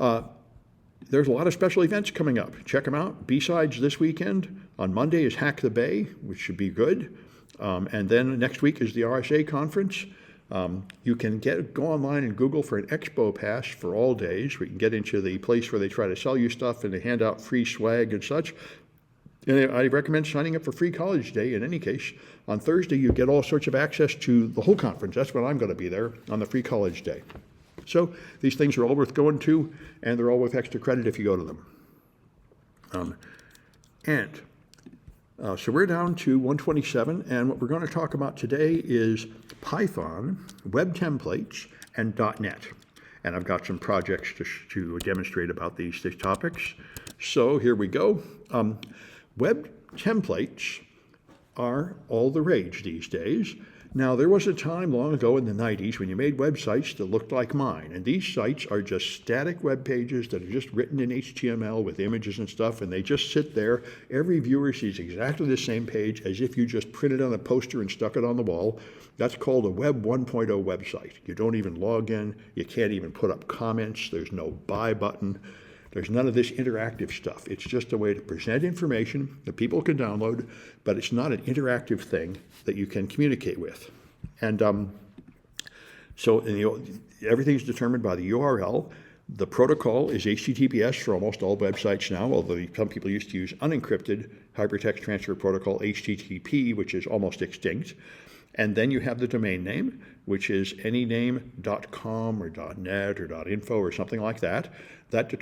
There's a lot of special events coming up. Check them out. B-Sides this weekend. On Monday is Hack the Bay, which should be good. And then next week is the RSA conference. You can go online and Google for an expo pass for all days. We can get into the place where they try to sell you stuff and they hand out free swag and such. And I recommend signing up for Free College Day in any case. On Thursday, you get all sorts of access to the whole conference. That's when I'm going to be there, on the Free College Day. So these things are all worth going to, and they're all worth extra credit if you go to them. So we're down to 127, and what we're going to talk about today is Python, web templates, and .NET. And I've got some projects to demonstrate about these topics. So here we go. Web templates are all the rage these days. Now, there was a time long ago in the 90s when you made websites that looked like mine, and these sites are just static web pages that are just written in HTML with images and stuff, and they just sit there. Every viewer sees exactly the same page as if you just printed on a poster and stuck it on the wall. That's called a Web 1.0 website. You don't even log in. You can't even put up comments. There's no buy button. There's none of this interactive stuff. It's just a way to present information that people can download, but it's not an interactive thing that you can communicate with. And everything's determined by the URL. The protocol is HTTPS for almost all websites now, although some people used to use unencrypted hypertext transfer protocol, HTTP, which is almost extinct. And then you have the domain name, which is anyname.com or .net or .info or something like that. That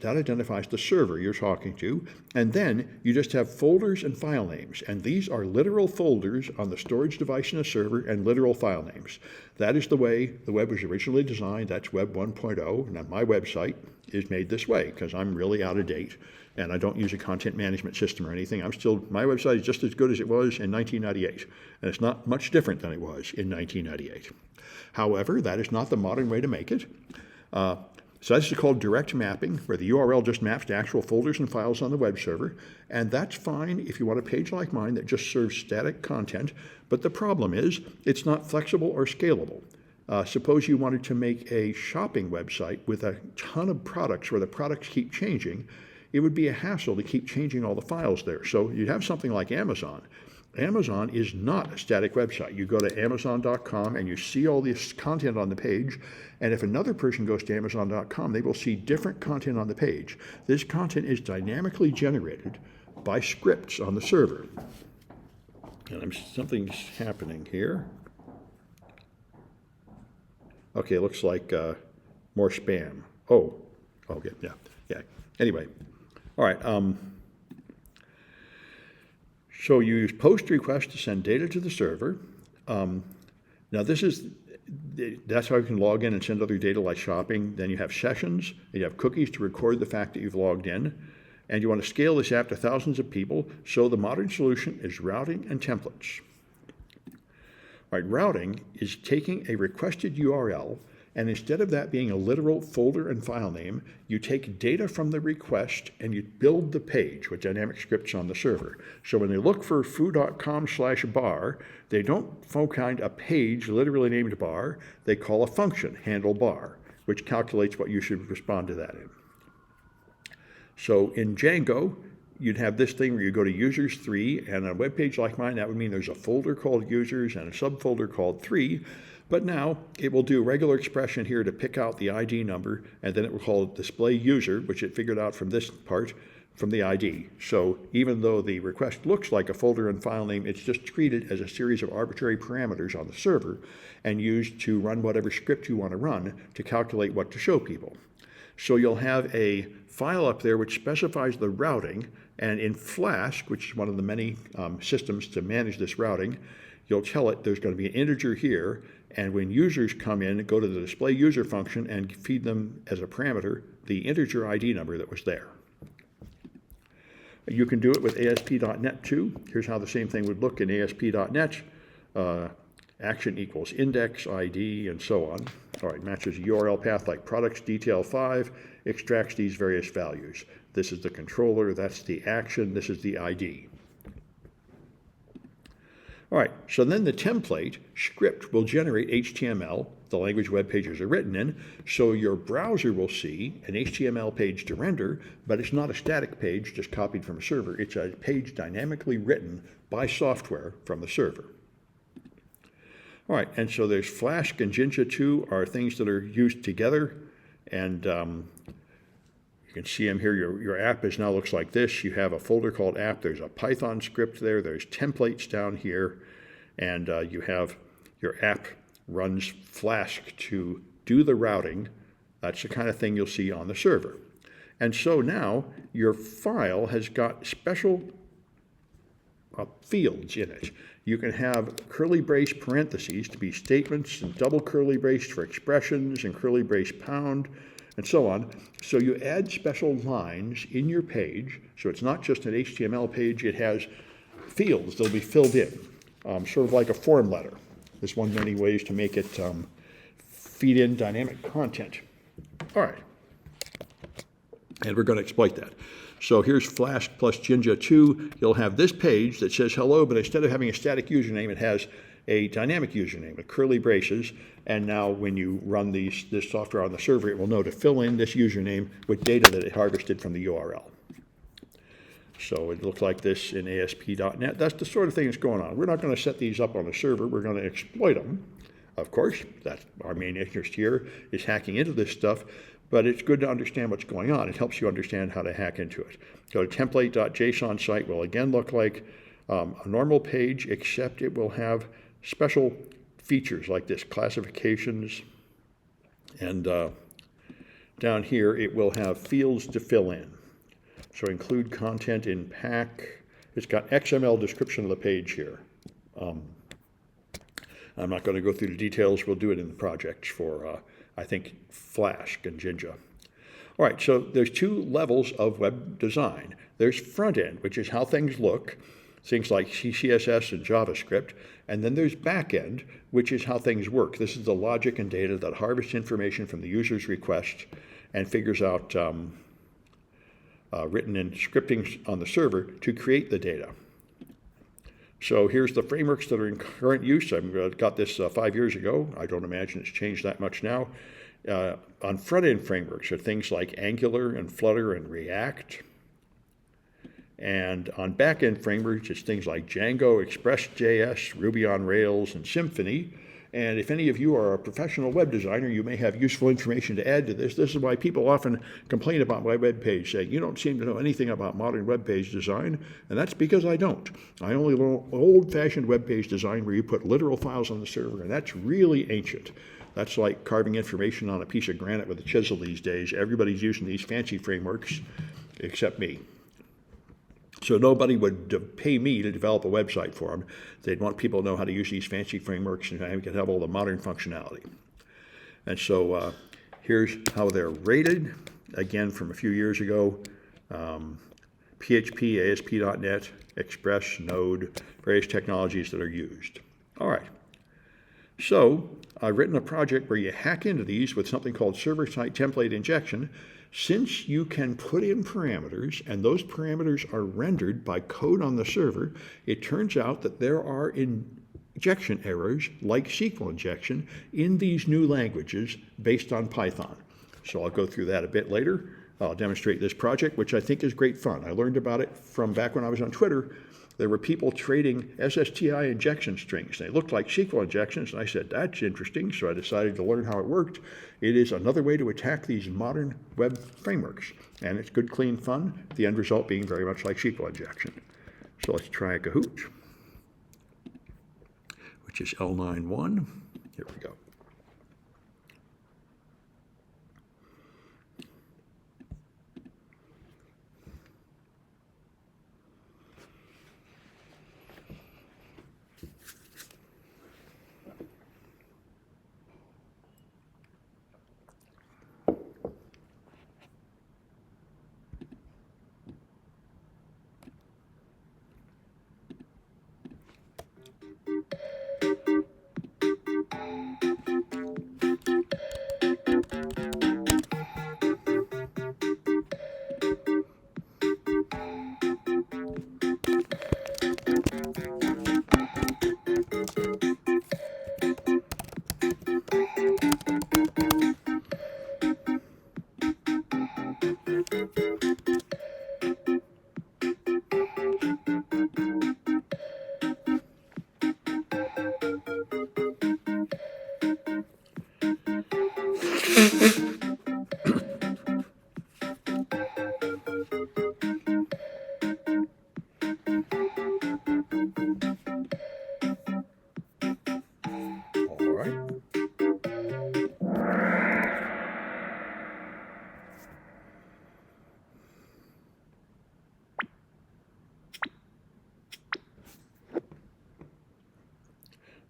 identifies the server you're talking to. And then you just have folders and file names. And these are literal folders on the storage device in a server and literal file names. That is the way the web was originally designed. That's Web 1.0. Now, my website is made this way because I'm really out of date. And I don't use a content management system or anything. My website is just as good as it was in 1998. And it's not much different than it was in 1998. However, that is not the modern way to make it. So this is called direct mapping, where the URL just maps to actual folders and files on the web server. And that's fine if you want a page like mine that just serves static content. But the problem is it's not flexible or scalable. Suppose you wanted to make a shopping website with a ton of products where the products keep changing. It would be a hassle to keep changing all the files there. So you'd have something like Amazon. Amazon is not a static website. You go to Amazon.com and you see all this content on the page, and if another person goes to Amazon.com, they will see different content on the page. This content is dynamically generated by scripts on the server. And something's happening here. Okay, looks like more spam. Oh, okay, yeah. Anyway, all right. So you use post request to send data to the server. Now that's how you can log in and send other data like shopping. Then you have sessions, and you have cookies to record the fact that you've logged in. And you want to scale this app to thousands of people. So the modern solution is routing and templates. All right, routing is taking a requested URL, and instead of that being a literal folder and file name, you take data from the request and you build the page with dynamic scripts on the server. So when they look for foo.com/bar, they don't find a page literally named bar. They call a function, handle bar, which calculates what you should respond to that in. So in Django, you'd have this thing where you go to users 3, and on a web page like mine, that would mean there's a folder called users and a subfolder called 3. But now it will do a regular expression here to pick out the ID number, and then it will call it display user, which it figured out from this part, from the ID. So even though the request looks like a folder and file name, it's just treated as a series of arbitrary parameters on the server and used to run whatever script you want to run to calculate what to show people. So you'll have a file up there which specifies the routing, and in Flask, which is one of the many systems to manage this routing, you'll tell it there's going to be an integer here, and when users come in, go to the display user function and feed them as a parameter the integer ID number that was there. You can do it with ASP.NET too. Here's how the same thing would look in ASP.NET. Action equals index, ID, and so on. All right, matches a URL path like products detail 5, extracts these various values. This is the controller, that's the action, this is the ID. All right, so then the template script will generate HTML, the language web pages are written in, so your browser will see an HTML page to render, but it's not a static page just copied from a server. It's a page dynamically written by software from the server. All right, and so there's Flask and Jinja 2 are things that are used together, and you can see them here. Your app now looks like this. You have a folder called app. There's a Python script there. There's templates down here, and you have your app runs Flask to do the routing. That's the kind of thing you'll see on the server. And so now your file has got special fields in it. You can have curly brace parentheses to be statements, and double curly brace for expressions, and curly brace pound, and so on. So you add special lines in your page, so it's not just an HTML page, it has fields that'll be filled in, sort of like a form letter. There's one many ways to make it feed in dynamic content. All right, and we're going to exploit that. So here's Flask plus Jinja 2. You'll have this page that says hello, but instead of having a static username, it has a dynamic username with curly braces. And now when you run this software on the server, it will know to fill in this username with data that it harvested from the URL. So it looks like this in ASP.NET. That's the sort of thing that's going on. We're not going to set these up on the server. We're going to exploit them. Of course, that's our main interest here, is hacking into this stuff. But it's good to understand what's going on. It helps you understand how to hack into it. So the template.json site will again look like a normal page, except it will have special features like this, classifications, and down here it will have fields to fill in. So include content in pack. It's got XML description of the page here. I'm not going to go through the details. We'll do it in the projects for I think Flask and Jinja. All right, so there's two levels of web design. There's front end, which is how things look, things like CSS and JavaScript, and then there's back end, which is how things work. This is the logic and data that harvests information from the user's request and figures out written in scripting on the server to create the data. So here's the frameworks that are in current use. I got this 5 years ago. I don't imagine it's changed that much now. On front-end frameworks are things like Angular and Flutter and React. And on back-end frameworks, it's things like Django, Express.js, Ruby on Rails, and Symfony. And if any of you are a professional web designer, you may have useful information to add to this. This is why people often complain about my web page, saying, you don't seem to know anything about modern web page design, and that's because I don't. I only know old-fashioned web page design where you put literal files on the server, and that's really ancient. That's like carving information on a piece of granite with a chisel these days. Everybody's using these fancy frameworks except me. So nobody would pay me to develop a website for them. They'd want people to know how to use these fancy frameworks and have all the modern functionality. And so here's how they're rated. Again, from a few years ago, PHP, ASP.NET, Express, Node, various technologies that are used. All right. So I've written a project where you hack into these with something called server-side template injection. Since you can put in parameters, and those parameters are rendered by code on the server, it turns out that there are injection errors, like SQL injection, in these new languages based on Python. So I'll go through that a bit later. I'll demonstrate this project, which I think is great fun. I learned about it from back when I was on Twitter. There were people trading SSTI injection strings. They looked like SQL injections, and I said, that's interesting, so I decided to learn how it worked. It is another way to attack these modern web frameworks, and it's good, clean fun, the end result being very much like SQL injection. So let's try a Kahoot, which is L91. Here we go.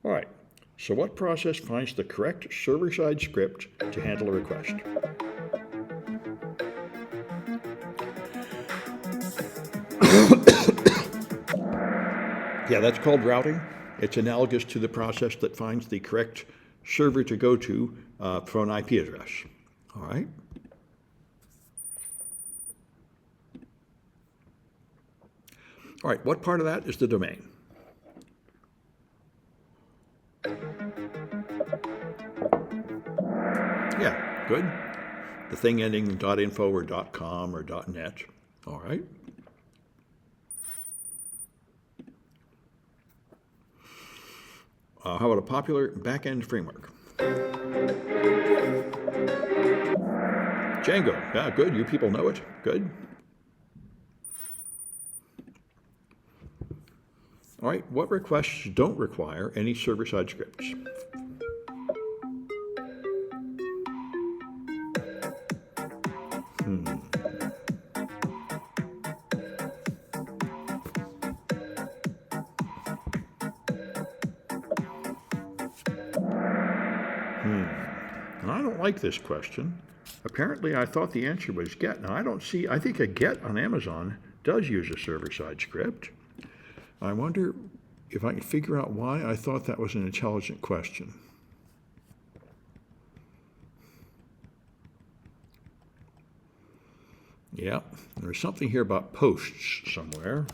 All right, so what process finds the correct server-side script to handle a request? Yeah, that's called routing. It's analogous to the process that finds the correct server to go to for an IP address. All right. All right, what part of that is the domain? Yeah, good. The thing ending in .info or .com or .net. All right. How about a popular backend framework? Django. Yeah, good. You people know it. Good. All right, what requests don't require any server-side scripts? I don't like this question. Apparently, I thought the answer was get. Now, I think a get on Amazon does use a server-side script. I wonder if I can figure out why I thought that was an intelligent question. Yeah, there's something here about posts somewhere.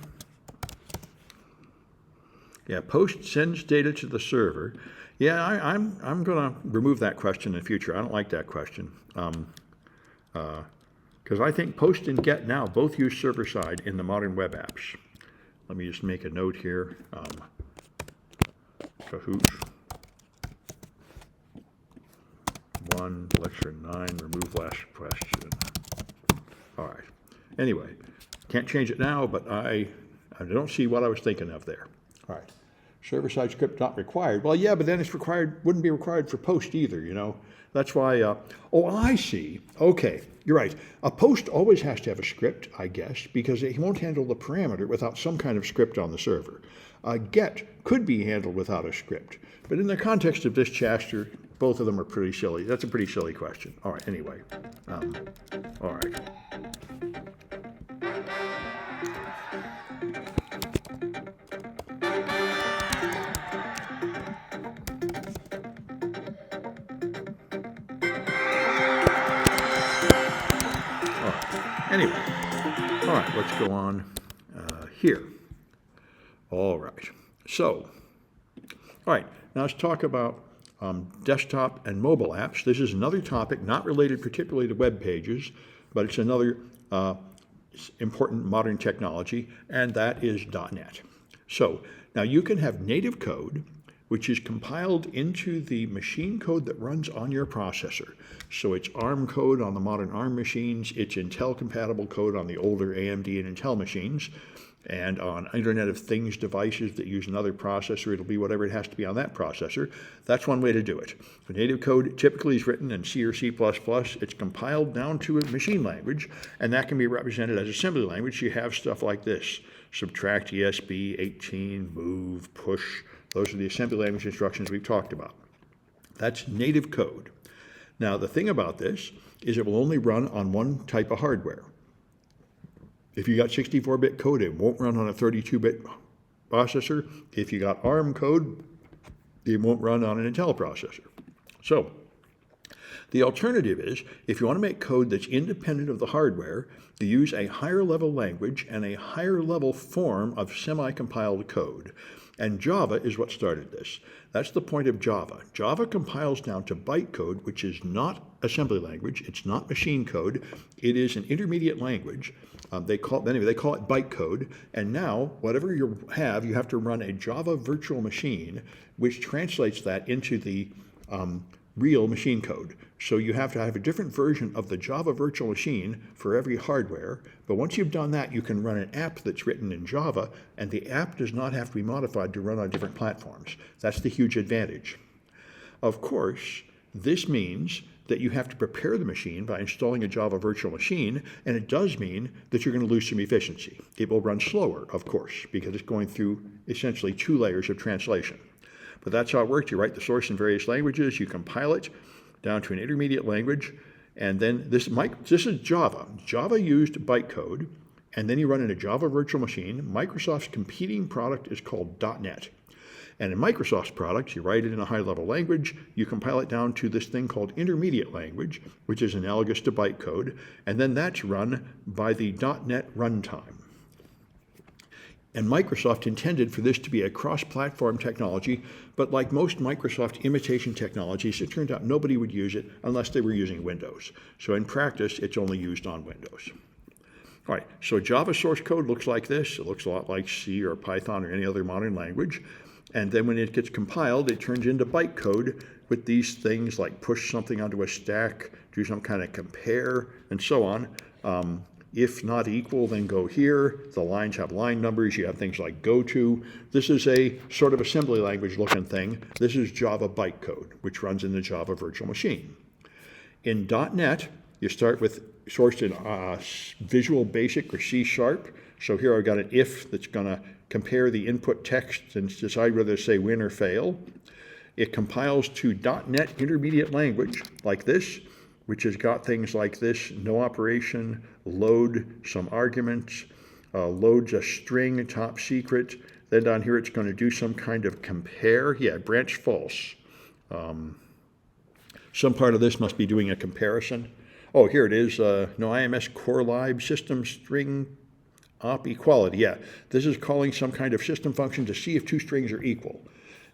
Yeah, post sends data to the server. Yeah, I'm going to remove that question in the future. I don't like that question. Because I think post and get now both use server-side in the modern web apps. Let me just make a note here. Kahoot 1, lecture 9, remove last question. All right. Anyway, can't change it now, but I don't see what I was thinking of there. All right. Server-side script not required. Well, yeah, but then it's required, wouldn't be required for post either, you know. That's why, oh, I see. Okay, you're right. A post always has to have a script, I guess, because it won't handle the parameter without some kind of script on the server. A get could be handled without a script. But in the context of this chapter, both of them are pretty silly. That's a pretty silly question. All right, anyway. All right. Anyway, all right, let's go on here. All right, so, all right, now let's talk about desktop and mobile apps. This is another topic not related particularly to web pages, but it's another important modern technology, and that is .NET. So, now you can have native code which is compiled into the machine code that runs on your processor. So it's ARM code on the modern ARM machines, it's Intel-compatible code on the older AMD and Intel machines, and on Internet of Things devices that use another processor, it'll be whatever it has to be on that processor. That's one way to do it. The native code typically is written in C or C++. It's compiled down to a machine language, and that can be represented as assembly language. You have stuff like this: subtract, ESB, 18, move, push. Those are the assembly language instructions we've talked about. That's native code. Now, the thing about this is it will only run on one type of hardware. If you got 64-bit code, it won't run on a 32-bit processor. If you got ARM code, it won't run on an Intel processor. So, the alternative is, if you want to make code that's independent of the hardware, you use a higher level language and a higher level form of semi-compiled code. And Java is what started this. That's the point of Java. Java compiles down to bytecode, which is not assembly language. It's not machine code. It is an intermediate language. They call it bytecode. And now, whatever you have to run a Java virtual machine, which translates that into the real machine code. So you have to have a different version of the Java virtual machine for every hardware. But once you've done that, you can run an app that's written in Java, and the app does not have to be modified to run on different platforms. That's the huge advantage. Of course, this means that you have to prepare the machine by installing a Java virtual machine, and it does mean that you're going to lose some efficiency. It will run slower, of course, because it's going through essentially 2 layers of translation. But that's how it works. You write the source in various languages, you compile it down to an intermediate language, and then this is Java. Java used bytecode, and then you run in a Java virtual machine. Microsoft's competing product is called .NET. And in Microsoft's products, you write it in a high-level language, you compile it down to this thing called intermediate language, which is analogous to bytecode, and then that's run by the .NET runtime. And Microsoft intended for this to be a cross-platform technology, but like most Microsoft imitation technologies, it turned out nobody would use it unless they were using Windows. So in practice, it's only used on Windows. All right, so Java source code looks like this. It looks a lot like C or Python or any other modern language. And then when it gets compiled, it turns into bytecode with these things like push something onto a stack, do some kind of compare, and so on. If not equal, then go here. The lines have line numbers. You have things like go to. This is a sort of assembly language looking thing. This is Java bytecode, which runs in the Java virtual machine. In .NET, you start with sourced in Visual Basic or C#. So here I've got an if that's going to compare the input text and decide whether to say win or fail. It compiles to .NET intermediate language like this, which has got things like this: no operation, load some arguments, loads a string, top secret. Then down here it's going to do some kind of compare. Yeah, branch false. Some part of this must be doing a comparison. Oh, here it is. No IMS core lib system string op equality. Yeah, this is calling some kind of system function to see if two strings are equal.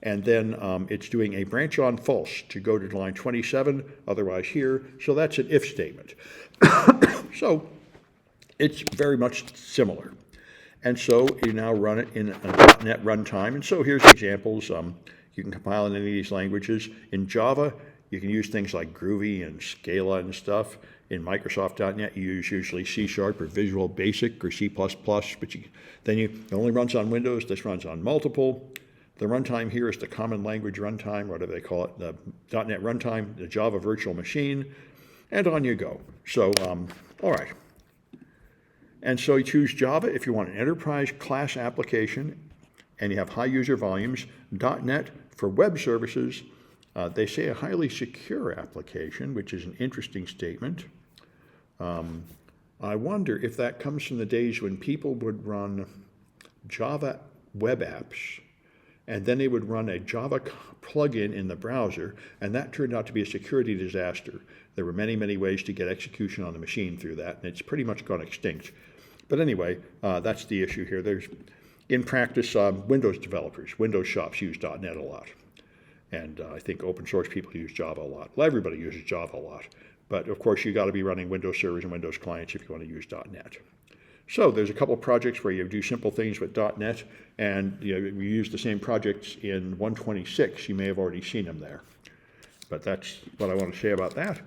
And then it's doing a branch on false to go to line 27, otherwise here. So that's an if statement. So it's very much similar. And so you now run it in a .NET runtime. And so here's examples. You can compile in any of these languages. In Java, you can use things like Groovy and Scala and stuff. In Microsoft.NET, you use usually C# or Visual Basic or C++, but it only runs on Windows. This runs on multiple. The runtime here is the common language runtime, whatever they call it, the .NET runtime, the Java virtual machine, and on you go. So, all right. And so you choose Java if you want an enterprise class application and you have high user volumes. .NET for web services. They say a highly secure application, which is an interesting statement. I wonder if that comes from the days when people would run Java web apps, and then they would run a Java plugin in the browser, and that turned out to be a security disaster. There were many, many ways to get execution on the machine through that, and it's pretty much gone extinct. But anyway, that's the issue here. There's, in practice, Windows developers, Windows shops use .NET a lot. And I think open source people use Java a lot. Well, everybody uses Java a lot. But of course, you got to be running Windows servers and Windows clients if you want to use .NET. So there's a couple of projects where you do simple things with .NET, and we use the same projects in 126. You may have already seen them there. But that's what I want to say about that.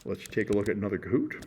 Let's take a look at another Kahoot.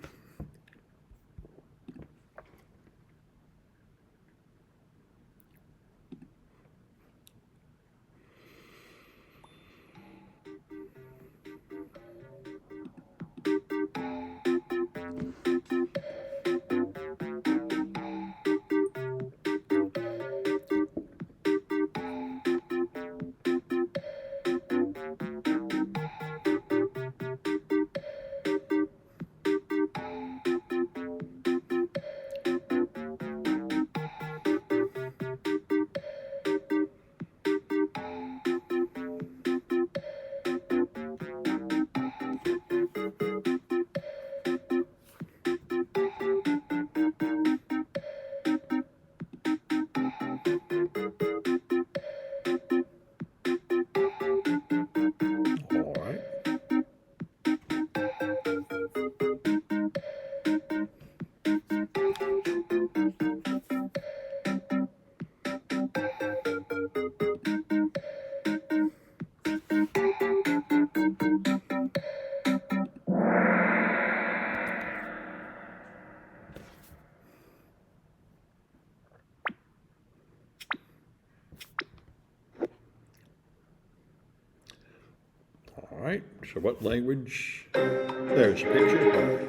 All right, so what language? There's a picture.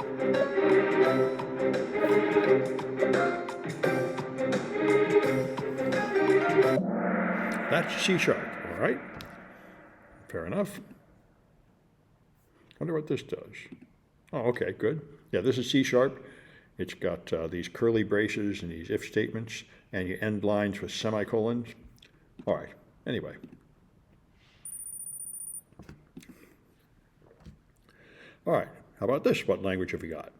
That's C#, all right? fair enough. Wonder what this does. Oh, okay, good. Yeah, this is C#. It's got these curly braces and these if statements, and you end lines with semicolons. All right, anyway. All right, how about this? What language have we got?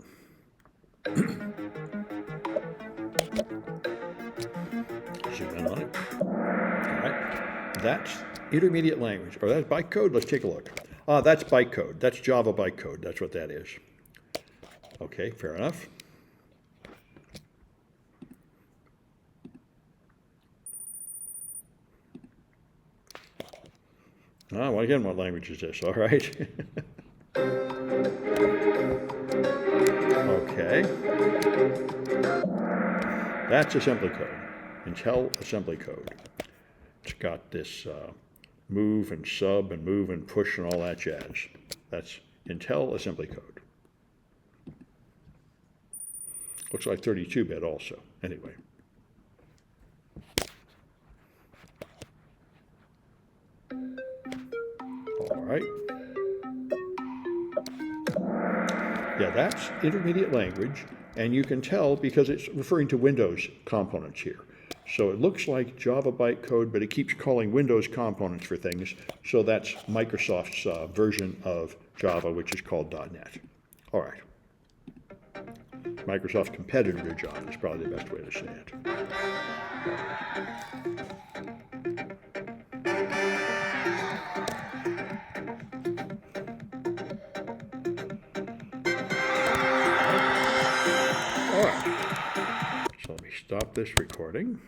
Zoom in on it. All right, that's intermediate language, or that's bytecode. Let's take a look. That's bytecode. That's Java bytecode. That's what that is. Okay, fair enough. Well, again, what language is this? All right. Okay. That's assembly code. Intel assembly code. It's got this move and sub and move and push and all that jazz. That's Intel assembly code. Looks like 32-bit also. Anyway. All right. Yeah, that's intermediate language, and you can tell because it's referring to Windows components here. So it looks like Java bytecode, but it keeps calling Windows components for things. So that's Microsoft's version of Java, which is called .NET. All right. Microsoft's competitor to Java is probably the best way to say it. All right. So let me stop this recording.